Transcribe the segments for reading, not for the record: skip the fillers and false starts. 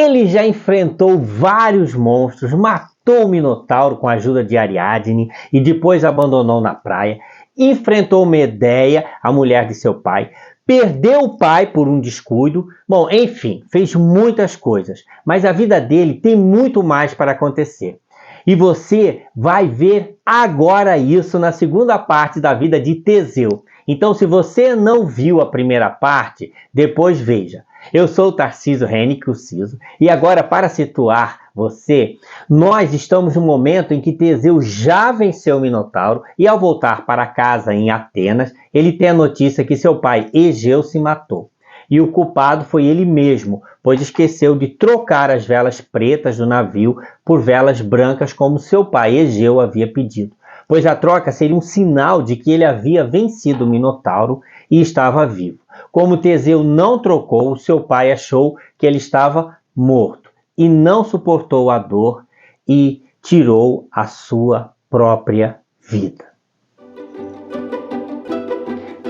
Ele já enfrentou vários monstros, matou o Minotauro com a ajuda de Ariadne e depois abandonou na praia. Enfrentou Medeia, a mulher de seu pai. Perdeu o pai por um descuido. Bom, enfim, fez muitas coisas. Mas a vida dele tem muito mais para acontecer. E você vai ver agora isso na segunda parte da vida de Teseu. Então, se você não viu a primeira parte, depois veja. Eu sou o Tarcísio Henrique, o Ciso, e agora, para situar você, nós estamos no momento em que Teseu já venceu o Minotauro e, ao voltar para casa em Atenas, ele tem a notícia que seu pai Egeu se matou. E o culpado foi ele mesmo, pois esqueceu de trocar as velas pretas do navio por velas brancas como seu pai Egeu havia pedido, pois a troca seria um sinal de que ele havia vencido o Minotauro e estava vivo. Como Teseu não trocou, seu pai achou que ele estava morto e não suportou a dor e tirou a sua própria vida.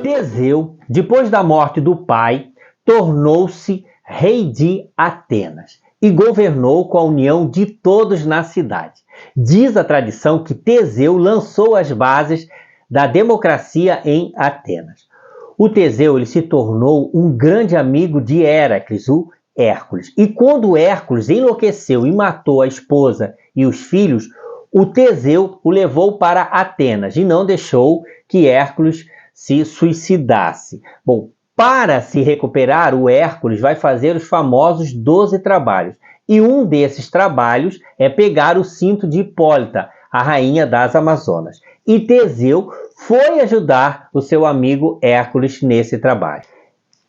Teseu, depois da morte do pai, tornou-se rei de Atenas e governou com a união de todos na cidade. Diz a tradição que Teseu lançou as bases da democracia em Atenas. O Teseu ele se tornou um grande amigo de Héracles, o Hércules. E quando Hércules enlouqueceu e matou a esposa e os filhos, o Teseu o levou para Atenas e não deixou que Hércules se suicidasse. Bom, para se recuperar, o Hércules vai fazer os famosos 12 trabalhos. E um desses trabalhos é pegar o cinto de Hipólita, a rainha das Amazonas. E Teseu foi ajudar o seu amigo Hércules nesse trabalho.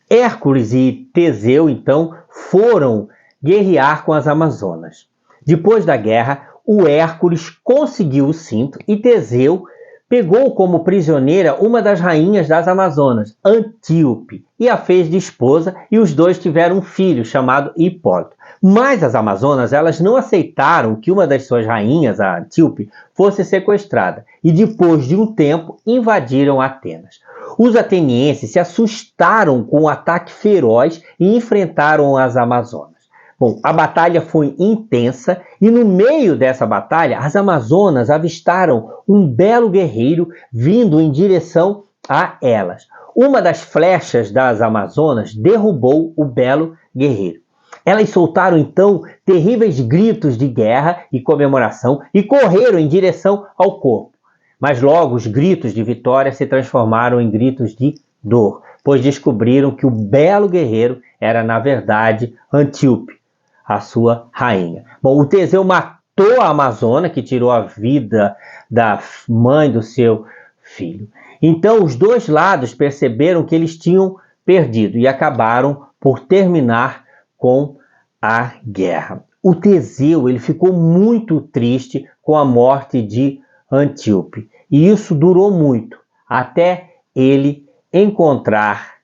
Hércules e Teseu, então, foram guerrear com as Amazonas. Depois da guerra, o Hércules conseguiu o cinto e Teseu pegou como prisioneira uma das rainhas das Amazonas, Antíope, e a fez de esposa, e os dois tiveram um filho chamado Hipólito. Mas as Amazonas, elas não aceitaram que uma das suas rainhas, a Antíope, fosse sequestrada, e depois de um tempo invadiram Atenas. Os atenienses se assustaram com o ataque feroz e enfrentaram as Amazonas. Bom, a batalha foi intensa e no meio dessa batalha, as Amazonas avistaram um belo guerreiro vindo em direção a elas. Uma das flechas das Amazonas derrubou o belo guerreiro. Elas soltaram então terríveis gritos de guerra e comemoração e correram em direção ao corpo. Mas logo os gritos de vitória se transformaram em gritos de dor, pois descobriram que o belo guerreiro era na verdade Antíope, a sua rainha. Bom, o Teseu matou a Amazona, que tirou a vida da mãe do seu filho. Então os dois lados perceberam que eles tinham perdido e acabaram por terminar com a guerra. O Teseu ele ficou muito triste com a morte de Antíope e isso durou muito, até ele encontrar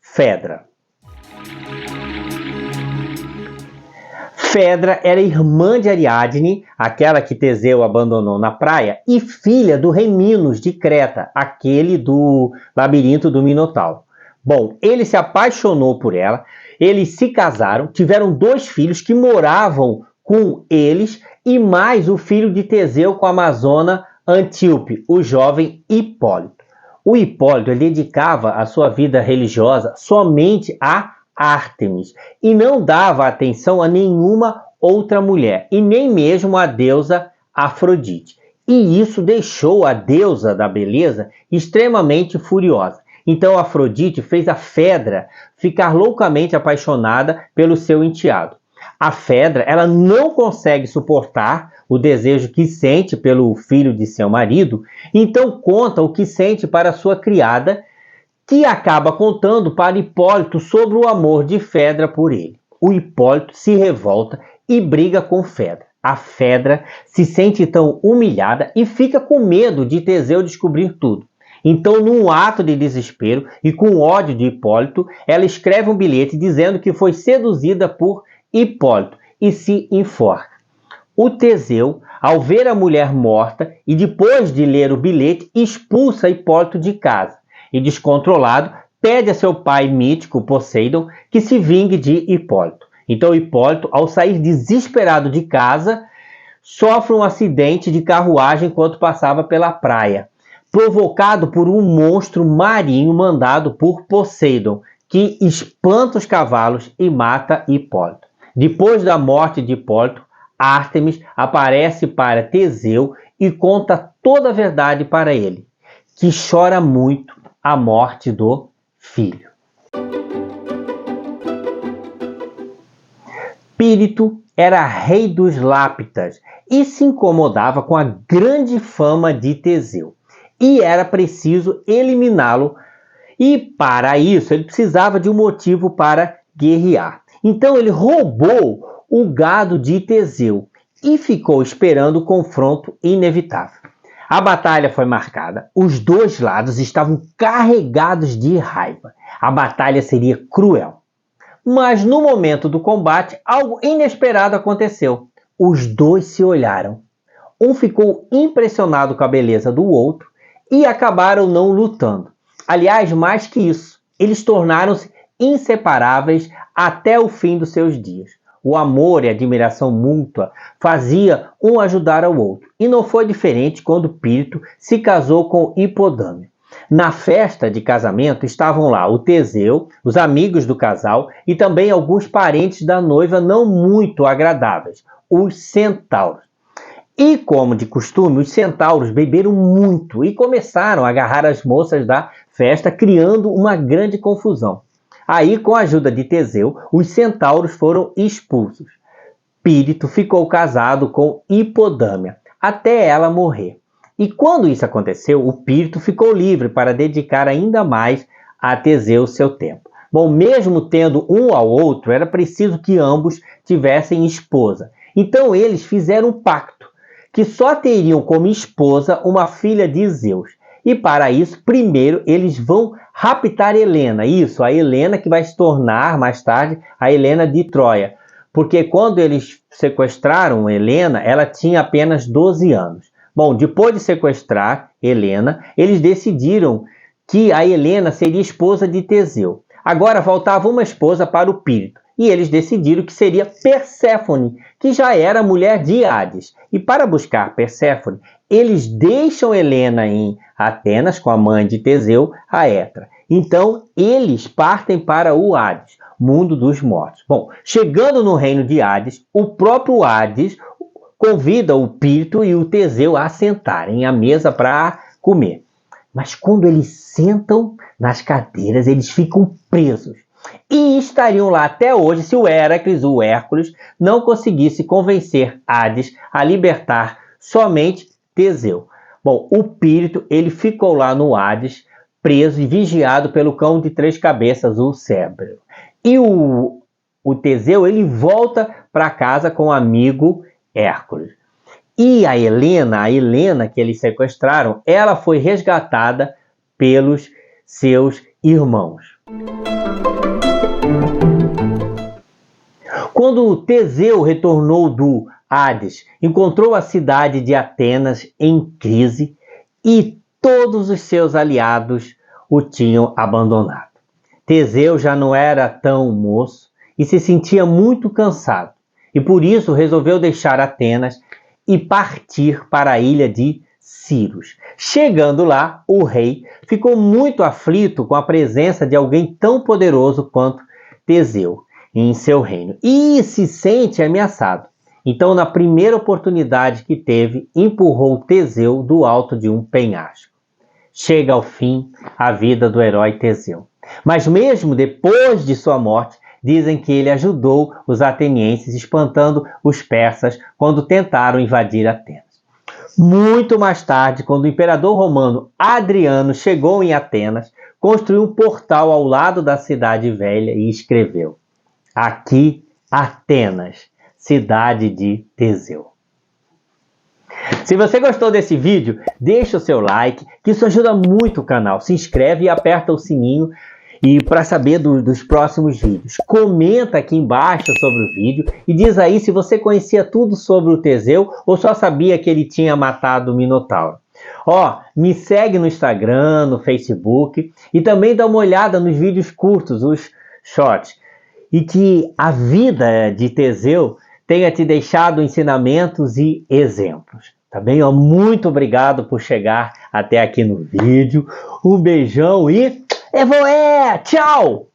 Fedra. Fedra era irmã de Ariadne, aquela que Teseu abandonou na praia, e filha do rei Minos de Creta, aquele do labirinto do Minotauro. Bom, ele se apaixonou por ela, eles se casaram, tiveram 2 filhos que moravam com eles e mais o filho de Teseu com a amazona Antíope, o jovem Hipólito. O Hipólito ele dedicava a sua vida religiosa somente a Ártemis e não dava atenção a nenhuma outra mulher e nem mesmo a deusa Afrodite. E isso deixou a deusa da beleza extremamente furiosa. Então Afrodite fez a Fedra ficar loucamente apaixonada pelo seu enteado. A Fedra ela não consegue suportar o desejo que sente pelo filho de seu marido, então conta o que sente para sua criada, que acaba contando para Hipólito sobre o amor de Fedra por ele. O Hipólito se revolta e briga com Fedra. A Fedra se sente então humilhada e fica com medo de Teseu descobrir tudo. Então, num ato de desespero e com ódio de Hipólito, ela escreve um bilhete dizendo que foi seduzida por Hipólito e se enforca. O Teseu, ao ver a mulher morta e depois de ler o bilhete, expulsa Hipólito de casa. E descontrolado, pede a seu pai mítico, Poseidon, que se vingue de Hipólito. Então Hipólito, ao sair desesperado de casa, sofre um acidente de carruagem enquanto passava pela praia, provocado por um monstro marinho mandado por Poseidon, que espanta os cavalos e mata Hipólito. Depois da morte de Hipólito, Ártemis aparece para Teseu e conta toda a verdade para ele, que chora muito a morte do filho. Pírito era rei dos Lápitas e se incomodava com a grande fama de Teseu. E era preciso eliminá-lo, e para isso ele precisava de um motivo para guerrear. Então ele roubou o gado de Teseu e ficou esperando o confronto inevitável. A batalha foi marcada, os dois lados estavam carregados de raiva. A batalha seria cruel. Mas no momento do combate, algo inesperado aconteceu. Os dois se olharam. Um ficou impressionado com a beleza do outro e acabaram não lutando. Aliás, mais que isso, eles tornaram-se inseparáveis até o fim dos seus dias. O amor e a admiração mútua fazia um ajudar ao outro. E não foi diferente quando Pírito se casou com Hipodâmia. Na festa de casamento estavam lá o Teseu, os amigos do casal e também alguns parentes da noiva não muito agradáveis, os centauros. E como de costume, os centauros beberam muito e começaram a agarrar as moças da festa, criando uma grande confusão. Aí, com a ajuda de Teseu, os centauros foram expulsos. Pírito ficou casado com Hipodâmia, até ela morrer. E quando isso aconteceu, o Pírito ficou livre para dedicar ainda mais a Teseu seu tempo. Bom, mesmo tendo um ao outro, era preciso que ambos tivessem esposa. Então eles fizeram um pacto, que só teriam como esposa uma filha de Zeus. E para isso, primeiro, eles vão raptar Helena. Isso, a Helena que vai se tornar, mais tarde, a Helena de Troia. Porque quando eles sequestraram Helena, ela tinha apenas 12 anos. Bom, depois de sequestrar Helena, eles decidiram que a Helena seria esposa de Teseu. Agora faltava uma esposa para o Pírito. E eles decidiram que seria Perséfone, que já era mulher de Hades. E para buscar Perséfone, eles deixam Helena em Atenas com a mãe de Teseu, a Hétera. Então, eles partem para o Hades, mundo dos mortos. Bom, chegando no reino de Hades, o próprio Hades convida o Pírito e o Teseu a sentarem à mesa para comer. Mas quando eles sentam nas cadeiras, eles ficam presos. E estariam lá até hoje se o Héracles, o Hércules, não conseguisse convencer Hades a libertar somente Teseu. Bom, o Pírito ele ficou lá no Hades, preso e vigiado pelo cão de 3 cabeças, o Cérebro. E o Teseu ele volta para casa com o amigo Hércules. E a Helena que eles sequestraram, ela foi resgatada pelos seus irmãos. Quando Teseu retornou do Hades, encontrou a cidade de Atenas em crise e todos os seus aliados o tinham abandonado. Teseu já não era tão moço e se sentia muito cansado, e por isso resolveu deixar Atenas e partir para a ilha de Ciros. Chegando lá, o rei ficou muito aflito com a presença de alguém tão poderoso quanto Teseu em seu reino e se sente ameaçado. Então, na primeira oportunidade que teve, empurrou Teseu do alto de um penhasco. Chega ao fim a vida do herói Teseu. Mas mesmo depois de sua morte, dizem que ele ajudou os atenienses, espantando os persas quando tentaram invadir Atenas. Muito mais tarde, quando o imperador romano Adriano chegou em Atenas, construiu um portal ao lado da cidade velha e escreveu: aqui, Atenas, cidade de Teseu. Se você gostou desse vídeo, deixa o seu like, que isso ajuda muito o canal. Se inscreve e aperta o sininho para saber dos próximos vídeos. Comenta aqui embaixo sobre o vídeo e diz aí se você conhecia tudo sobre o Teseu ou só sabia que ele tinha matado o Minotauro. Me segue no Instagram, no Facebook e também dá uma olhada nos vídeos curtos, os shorts. e que a vida de Teseu tenha te deixado ensinamentos e exemplos. Tá bem? Ó, muito obrigado por chegar até aqui no vídeo. Um beijão e... Evoé! Tchau!